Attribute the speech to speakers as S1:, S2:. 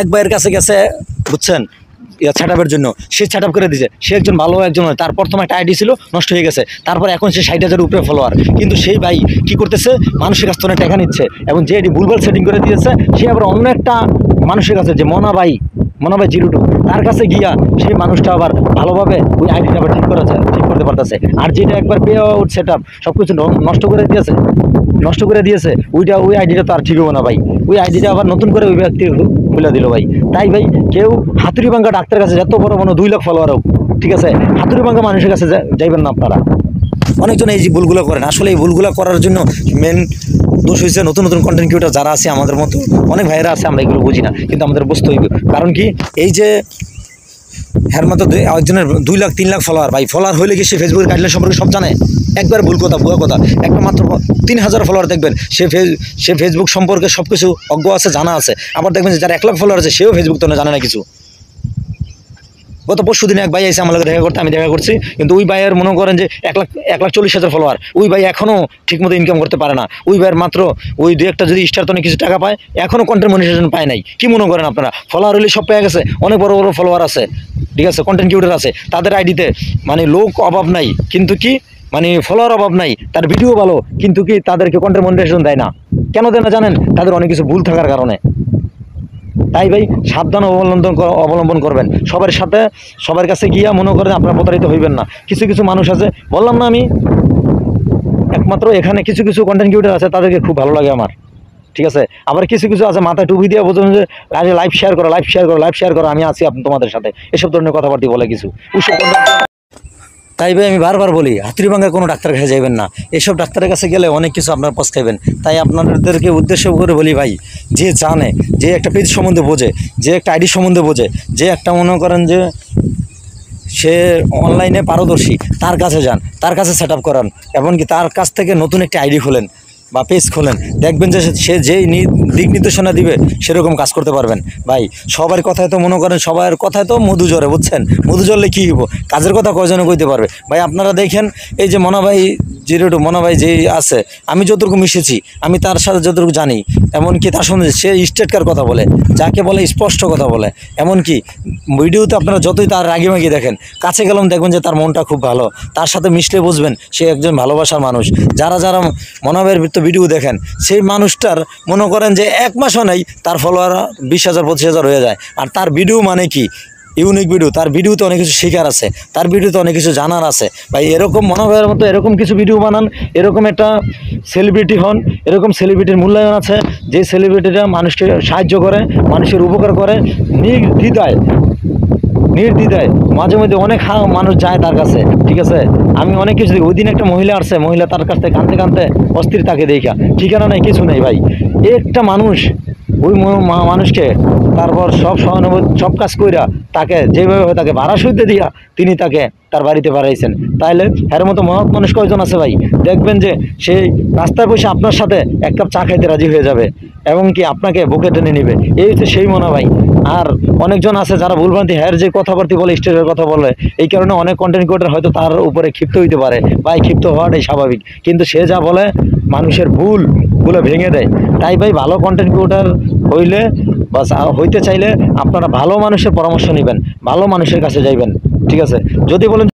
S1: এক ভাইয়ের কাছে গেছে বুঝছেন সেটআপের জন্য, সে সেটআপ করে দিয়েছে, সে একজন ভালো একজন, তার প্রথমে একটা আইডি ছিল নষ্ট হয়ে গেছে, তারপর এখন সে 60,000 উপরে ফলোয়ার, কিন্তু সেই ভাই কি করতেছে মানুষের কাছ থেকে টাকা নিচ্ছে এবং যে এটি ভুলভাল সেটিং করে দিয়েছে সে আবার অন্য একটা মানুষের কাছে যে মনা ভাই 02 তার কাছে গিয়া সেই মানুষটা আবার ভালোভাবে ওই আইডিটা আবার ঠিক করতে পারতেছে। আর যেটা একবার পে আউট সেটআপ সব কিছু নষ্ট করে দিয়েছে ওই আইডিটা তো আর ঠিক হবে না ভাই, ওই আইডিটা আবার নতুন করে ওই ব্যক্তি খুলে দিল ভাই। তাই ভাই কেউ হাতুড়িভাঙ্গা ডাক্তারের কাছে যত বড় 2 লাখ ফলোয়ার হোক, ঠিক আছে, হাতুড়িভাঙ্গা মানুষের কাছে যাইবেন না আপনারা। অনেকজন এই যে ভুলগুলো করেন, আসলে এই ভুলগুলো করার জন্য মেন দোষ হয়েছে নতুন নতুন কন্টেন্ট ক্রিয়েটর যারা আছে আমাদের মতো অনেক ভাইয়েরা আছে, আমরা এগুলো বুঝি না, কিন্তু আমাদের বুঝতে হইবে। কারণ কি এই যে হ্যার মতো একজনের 2 লাখ 3 লাখ ফলোয়ার, ভাই ফলোয়ার হইলে কি সে ফেসবুকের গাইডলাইন সম্পর্কে সব জানে? একবার ভুল কথা ভুয়া কথা, একটা মাত্র 3000 ফলোয়ার দেখবেন সে ফেসবুক সম্পর্কে সব কিছু অজ্ঞ আছে, জানা আছে। আবার দেখবেন যে যার 1 লাখ ফলোয়ার আছে সেও ফেসবুক তো জানে না কিছু। গত পরশু দিনে এক ভাই এসে আমার দেখা করতে, আমি দেখা করছি, কিন্তু ওই ভাইয়ের মনে করেন যে 1,40,000 ফলোয়ার, ওই ভাই এখনও ঠিকমতো ইনকাম করতে পারে না। ওই ভাইয়ের মাত্র ওই 2-1টা যদি স্টার তো কিছু টাকা পায়, এখনও কন্টেন্ট মনিটাইজেশন পায় নাই। কি মনে করেন আপনারা? ফলোয়ার হলে সব পেয়ে গেছে? অনেক বড় বড় ফলোয়ার আছে, ঠিক আছে, কন্টেন্ট ক্রিয়েটর আছে, তাদের আইডিতে লোক অভাব নাই, কিন্তু কি ফলোয়ার অভাব নাই, তার ভিডিও ভালো, কিন্তু কি তাদেরকে কন্টেন্ট মনিটাইজেশন দেয় না। কেন দেয় না জানেন? তাদের অনেক কিছু ভুল থাকার কারণে। তাই ভাই সাবধান অবলম্বন করবেন সবার কাছে গিয়া মনে করেন আপনারা প্রতারিত হইবেন না। কিছু কিছু মানুষ আছে, বললাম না আমি, একমাত্র এখানে কিছু কিছু কন্টেন্ট ক্রিয়েটর আছে তাদেরকে খুব ভালো লাগে আমার, ঠিক আছে। আবার কিছু কিছু আছে মাথায় টুপি দিয়ে বোঝেন যে লাইভ শেয়ার করো, আমি আছি তোমাদের সাথে, এসব ধরনের কথাবার্তা বলে কিছু। তাই ভাই আমি বারবার বলি হাতুড়িভাঙ্গা কোনো ডাক্তার কাছে যাবেন না, এসব ডাক্তারের কাছে গেলে অনেক কিছু আপনার পস্তাইবেন। তাই আপনাদেরকে উদ্দেশ্য করে বলি ভাই, যে জানে, যে একটা পেজ সম্বন্ধে বোঝে, যে একটা আইডি সম্বন্ধে বোঝে, যে একটা মনে করেন যে সে অনলাইনে পারদর্শী, তার কাছে যান, তার কাছে সেটআপ করান, এমনকি তার কাছ থেকে নতুন একটা আইডি খোলেন বা পেজ খোলেন, দেখবেন যে সে যেই দিক নির্দেশনা দিবে সেরকম কাজ করতে পারবেন। ভাই সবার কথায় তো মনে করেন সবার কথায় তো মধু ঝরে, বুঝছেন? মধু ঝরলে কী হইব, কাজের কথা কয়জনে কইতে পারবে? ভাই আপনারা দেখেন এই যে মনা ভাই 02 মনা ভাই যে আছে, আমি যতটুকু মিশেছি, আমি তার সাথে যতটুকু জানি, এমনকি তার সঙ্গে সে স্টেটকার কথা বলে, যাকে বলে স্পষ্ট কথা বলে, এমনকি ভিডিওতে আপনারা যতই তার রাগি মাগি দেখেন, কাছে গেলাম দেখবেন যে তার মনটা খুব ভালো, তার সাথে মিশলে বুঝবেন সে একজন ভালোবাসার মানুষ। যারা মনা ভাইয়ের ভিডিও দেখেন, সেই মানুষটার মনে করেন যে 1 মাসও নেই তার ফলোয়ার 20,000 25,000 হয়ে যায়। আর তার ভিডিও কি ইউনিক ভিডিও, তার ভিডিওতে অনেক কিছু শেখার আছে, তার ভিডিওতে অনেক কিছু জানার আছে। ভাই এরকম মনা ভাইয়ের মতো এরকম কিছু ভিডিও বানান, এরকম একটা সেলিব্রিটি হন, এরকম সেলিব্রিটির মূল্যায়ন আছে, যে সেলিব্রিটিরা মানুষকে সাহায্য করে, মানুষের উপকার করে, নির্দ্বিধায় মাঝে মধ্যে অনেক মানুষ যায় তার কাছে, ঠিক আছে। আমি অনেক কিছু দেখি, ওই দিন একটা মহিলা আসছে, মহিলা তার কাছ থেকে কাঁদতে অস্থির, তাকে দেখা ঠিকানা নেই, কিছু নেই ভাই। একটা মানুষ ওই মানুষকে তারপর সব কাজ কইরা তাকে যেভাবে তাকে ভাড়া সইতে দিয়া তিনি তাকে তার বাড়িতে বাড়াইছেন। তাইলে এর মতো মহৎ মানুষ কয়জন আছে ভাই? দেখবেন যে সেই রাস্তায় বসে আপনার সাথে 1 কাপ চা খাইতে রাজি হয়ে যাবে এবং কি আপনাকে বুকে টেনে নিবে, এই হচ্ছে সেই মনা ভাই। আর অনেকজন আছে যারা ভুলভ্রান্তি যে কথাবার্তা বলে, স্টেজের কথা বলে, এই কারণে অনেক কন্টেন্ট ক্রিয়েটর হয়তো তার উপরে ক্ষিপ্ত হইতে পারে, ভাই ক্ষিপ্ত হওয়াটাই স্বাভাবিক, কিন্তু সে যা বলে মানুষের ভুলগুলো ভেঙে দেয়। তাই ভাই ভালো কন্টেন্ট ক্রিয়েটর হইলে বা হইতে চাইলে আপনারা ভালো মানুষের পরামর্শ নেবেন, ভালো মানুষের কাছে যাইবেন, ঠিক আছে। যদি বলেন